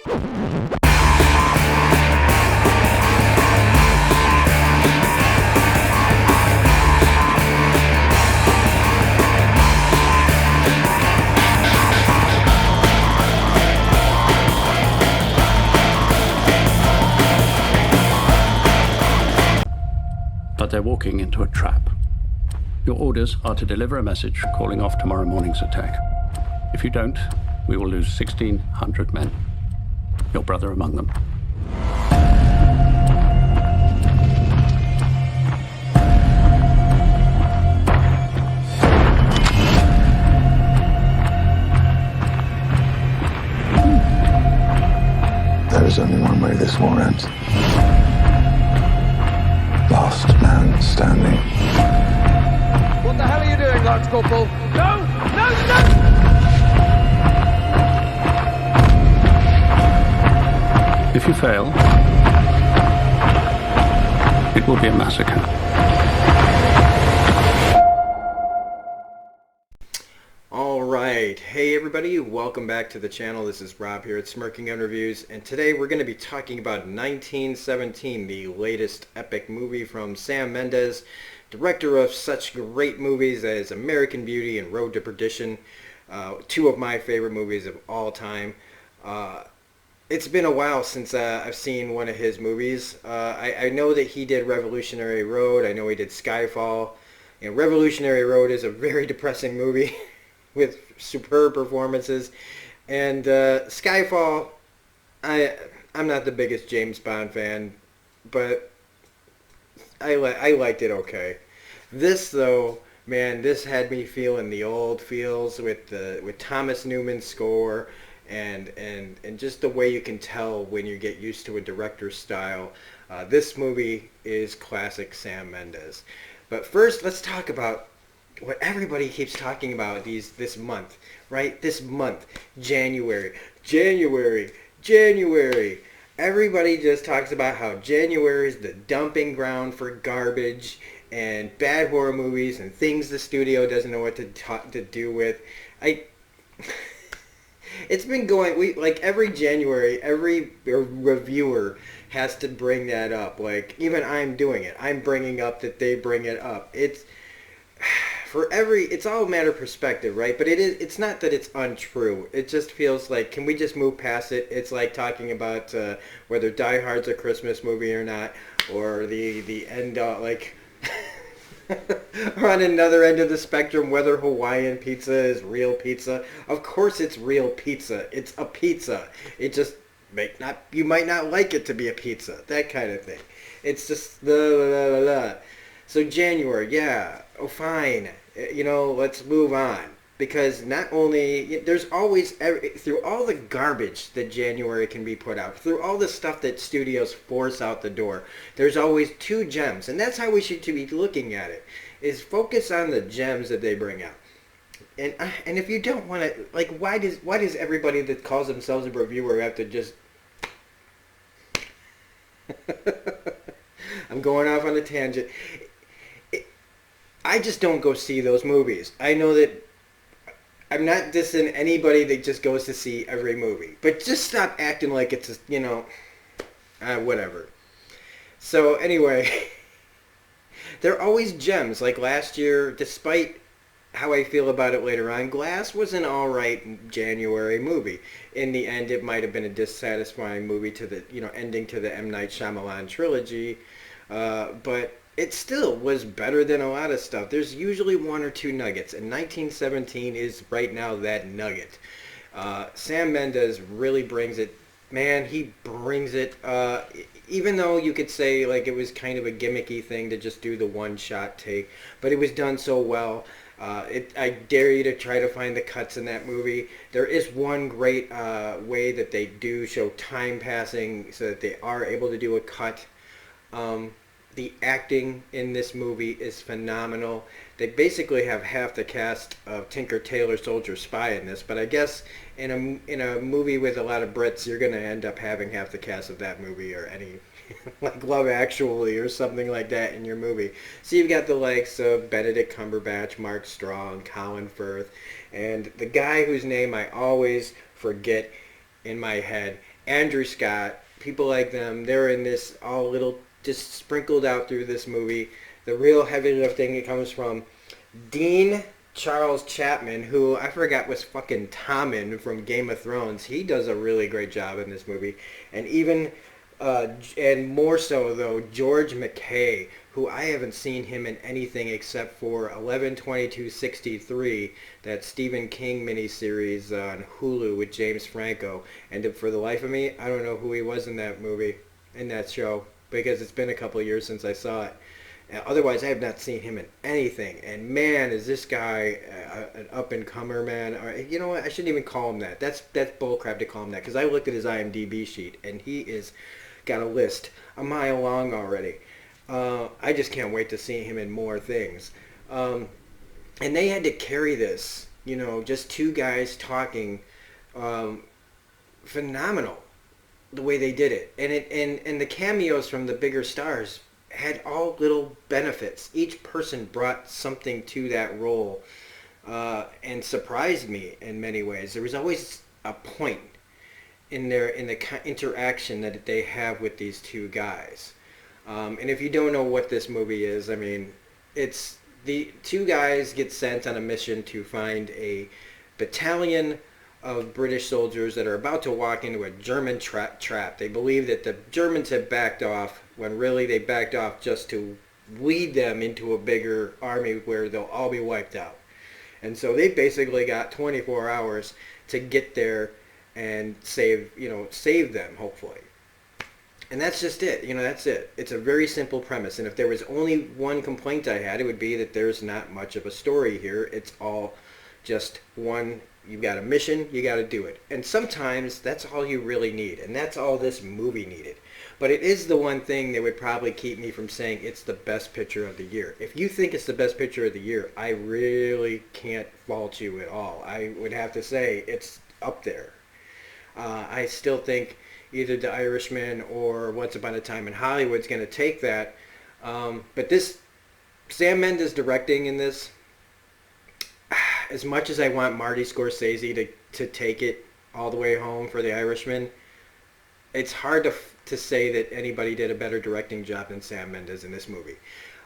But they're walking into a trap. Your orders are to deliver a message calling off tomorrow morning's attack. If you don't, we will lose 1,600 men. Your brother among them. There is only one way this war ends. Last man standing. What the hell are you doing, Lance Corporal? No! No! No! If you fail, it will be a massacre. Alright, hey everybody, welcome back to the channel. This is Rob here at Smirking Gun Reviews, and today we're going to be talking about 1917, the latest epic movie from Sam Mendes, director of such great movies as American Beauty and Road to Perdition, two of my favorite movies of all time. It's been a while since I've seen one of his movies. I know that he did Revolutionary Road. I know he did Skyfall. You know, Revolutionary Road is a very depressing movie with superb performances. And Skyfall, I'm not the biggest James Bond fan, but I liked it okay. This though, man, this had me feeling the old feels with Thomas Newman's score. And just the way you can tell when you get used to a director's style. This movie is classic Sam Mendes. But first, let's talk about what everybody keeps talking about this month, right? This month, January. Everybody just talks about how January is the dumping ground for garbage and bad horror movies and things the studio doesn't know what to do with. It's been going, like every January, every reviewer has to bring that up. Like, even I'm doing it. I'm bringing up that they bring it up. It's all a matter of perspective, right? But it's not that it's untrue. It just feels like, can we just move past it? It's like talking about whether Die Hard's a Christmas movie or not, or the end, like... or on another end of the spectrum, whether Hawaiian pizza is real pizza. Of course it's real pizza. It's a pizza. It just you might not like it to be a pizza. That kind of thing. It's just So January, yeah. Oh, fine. You know, let's move on. Because not only, there's always, through all the garbage that January can be put out, through all the stuff that studios force out the door, there's always two gems. And that's how we should be looking at it, is focus on the gems that they bring out. And if you don't want to, like, why does everybody that calls themselves a reviewer have to just... I'm going off on a tangent. I just don't go see those movies. I know that I'm not dissing anybody that just goes to see every movie. But just stop acting like it's, whatever. So anyway, they're always gems. Like last year, despite how I feel about it later on, Glass was an alright January movie. In the end, it might have been a dissatisfying movie to the, ending to the M. Night Shyamalan trilogy. But it still was better than a lot of stuff. There's usually one or two nuggets, and 1917 is right now that nugget. Sam Mendes really brings it. Man, he brings it. Even though you could say like it was kind of a gimmicky thing to just do the one-shot take, but it was done so well. I dare you to try to find the cuts in that movie. There is one great way that they do show time passing so that they are able to do a cut. The acting in this movie is phenomenal. They basically have half the cast of Tinker Tailor Soldier Spy in this, but I guess in a movie with a lot of Brits, you're going to end up having half the cast of that movie or any, like Love Actually or something like that in your movie. So you've got the likes of Benedict Cumberbatch, Mark Strong, Colin Firth, and the guy whose name I always forget in my head, Andrew Scott, people like them, they're in this all little, just sprinkled out through this movie. The real heavy lifting, it comes from Dean Charles Chapman, who I forgot was fucking Tommen from Game of Thrones. He does a really great job in this movie. And even, and more so though, George McKay, who I haven't seen him in anything except for 11/22/63, that Stephen King miniseries on Hulu with James Franco. And for the life of me, I don't know who he was in that movie, in that show, because it's been a couple of years since I saw it. Otherwise, I have not seen him in anything. And man, is this guy an up-and-comer, man. Or, you know what? I shouldn't even call him that. That's bullcrap to call him that, because I looked at his IMDb sheet, and he is got a list a mile long already. I just can't wait to see him in more things. And they had to carry this, you know, just two guys talking. Phenomenal, the way they did it. And the cameos from the bigger stars had all little benefits. Each person brought something to that role, and surprised me in many ways. There was always a point in the interaction that they have with these two guys. And if you don't know what this movie is, I mean, it's the two guys get sent on a mission to find a battalion of British soldiers that are about to walk into a German trap. They believe that the Germans have backed off, when really they backed off just to lead them into a bigger army where they'll all be wiped out. And so they basically got 24 hours to get there and save them, hopefully. And that's just it. You know, that's it. It's a very simple premise. And if there was only one complaint I had, it would be that there's not much of a story here. It's all just one, you've got a mission, you got to do it. And sometimes that's all you really need. And that's all this movie needed. But it is the one thing that would probably keep me from saying it's the best picture of the year. If you think it's the best picture of the year, I really can't fault you at all. I would have to say it's up there. I still think either The Irishman or Once Upon a Time in Hollywood's going to take that. But this, Sam Mendes directing in this, as much as I want Marty Scorsese to take it all the way home for The Irishman, it's hard to say that anybody did a better directing job than Sam Mendes in this movie.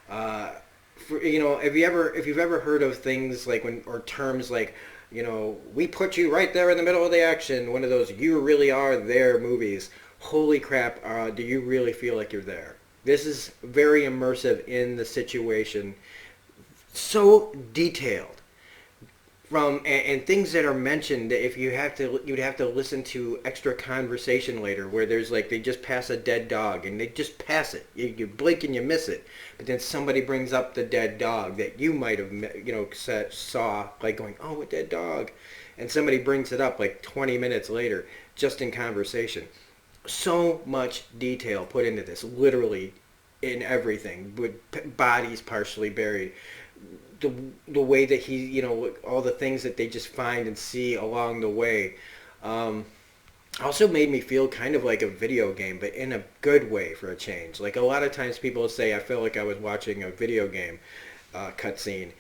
If you've ever heard of things like or terms like, you know, we put you right there in the middle of the action, one of those you really are there movies. Holy crap, do you really feel like you're there? This is very immersive in the situation. So detailed. And things that are mentioned, if you'd have to listen to extra conversation later, where there's like, they just pass a dead dog and they just pass it. You blink and you miss it, but then somebody brings up the dead dog that you might have, you know, saw, like going, oh, a dead dog, and somebody brings it up like 20 minutes later, just in conversation. So much detail put into this, literally in everything, with bodies partially buried. The way that he, you know, all the things that they just find and see along the way, also made me feel kind of like a video game, but in a good way for a change. Like a lot of times people say, I feel like I was watching a video game cutscene.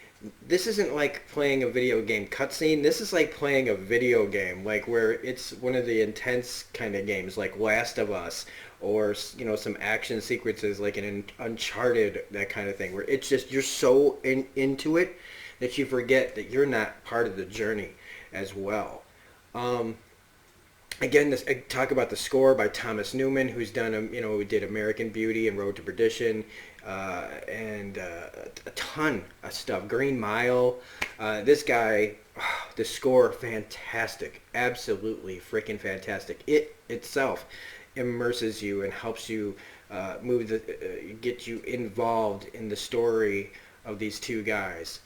This isn't like playing a video game cutscene. This is like playing a video game, like where it's one of the intense kind of games, like Last of Us, or, you know, some action sequences like in Uncharted, that kind of thing, where it's just, you're so into it that you forget that you're not part of the journey as well. Again, I talk about the score by Thomas Newman, who's done, who did American Beauty and Road to Perdition, and a ton of stuff. Green Mile. This guy, the score, fantastic. Absolutely freaking fantastic. It itself immerses you and helps you get you involved in the story of these two guys.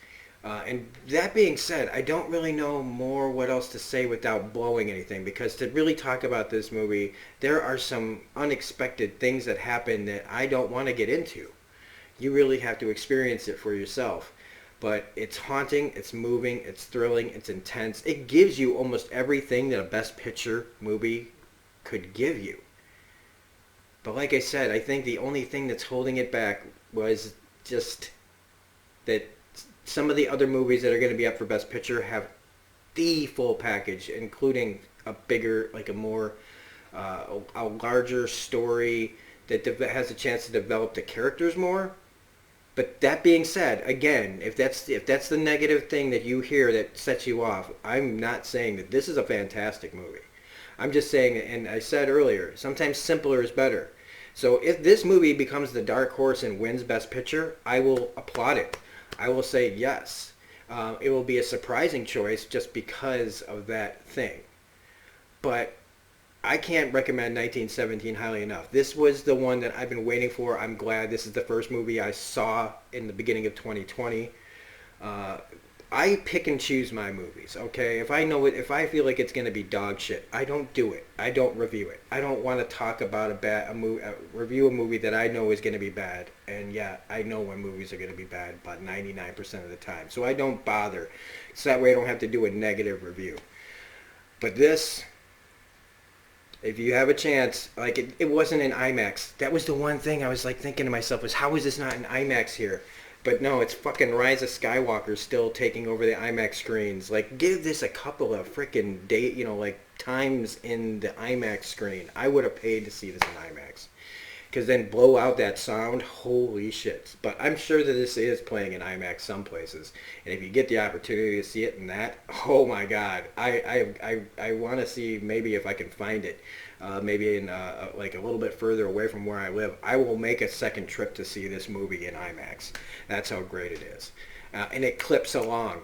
And that being said, I don't really know more what else to say without blowing anything, because to really talk about this movie, there are some unexpected things that happen that I don't want to get into. You really have to experience it for yourself. But it's haunting, it's moving, it's thrilling, it's intense. It gives you almost everything that a Best Picture movie could give you. But like I said, I think the only thing that's holding it back was just that some of the other movies that are going to be up for Best Picture have the full package, including a bigger, like a more a larger story that has a chance to develop the characters more. But that being said, again, if that's the negative thing that you hear that sets you off, I'm not saying that this is a fantastic movie. I'm just saying, and I said earlier, sometimes simpler is better. So if this movie becomes the dark horse and wins Best Picture, I will applaud it. I will say yes. It will be a surprising choice just because of that thing. But I can't recommend 1917 highly enough. This was the one that I've been waiting for. I'm glad this is the first movie I saw in the beginning of 2020. I pick and choose my movies, okay? If I feel like it's going to be dog shit, I don't do it. I don't review it. I don't want to talk about review a movie that I know is going to be bad. And yeah, I know when movies are going to be bad about 99% of the time. So I don't bother. So that way I don't have to do a negative review. But this, if you have a chance, like it wasn't in IMAX. That was the one thing I was like thinking to myself was, how is this not in IMAX here? But no, it's fucking Rise of Skywalker still taking over the IMAX screens. Like, give this a couple of freaking times in the IMAX screen. I would have paid to see this in IMAX. Because then blow out that sound, holy shit. But I'm sure that this is playing in IMAX some places. And if you get the opportunity to see it in that, oh my God. I want to see maybe if I can find it. Maybe in like a little bit further away from where I live. I will make a second trip to see this movie in IMAX. That's how great it is. And it clips along.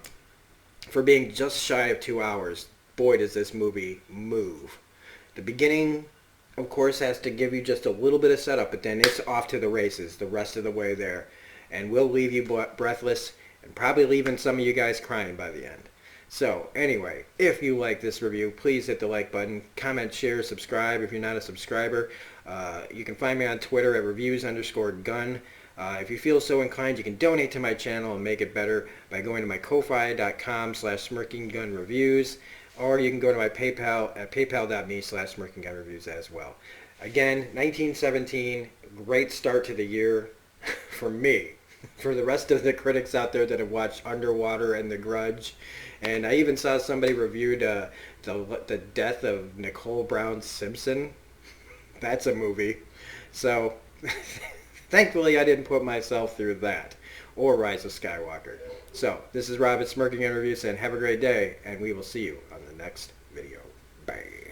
For being just shy of 2 hours, boy does this movie move. The beginning, of course, has to give you just a little bit of setup, but then it's off to the races the rest of the way there. And we'll leave you breathless and probably leaving some of you guys crying by the end. So, anyway, if you like this review, please hit the like button, comment, share, subscribe if you're not a subscriber. You can find me on Twitter at reviews_gun. If you feel so inclined, you can donate to my channel and make it better by going to my ko-fi.com/smirkinggunreviews, or you can go to my PayPal at paypal.me/smirkinggunreviews as well. Again, 1917, great start to the year for me. For the rest of the critics out there that have watched Underwater and The Grudge, and I even saw somebody reviewed the death of Nicole Brown Simpson. That's a movie. So, thankfully I didn't put myself through that, or Rise of Skywalker. So, this is Rob at Smirking Gun Reviews, and have a great day, and we will see you on the next video. Bye.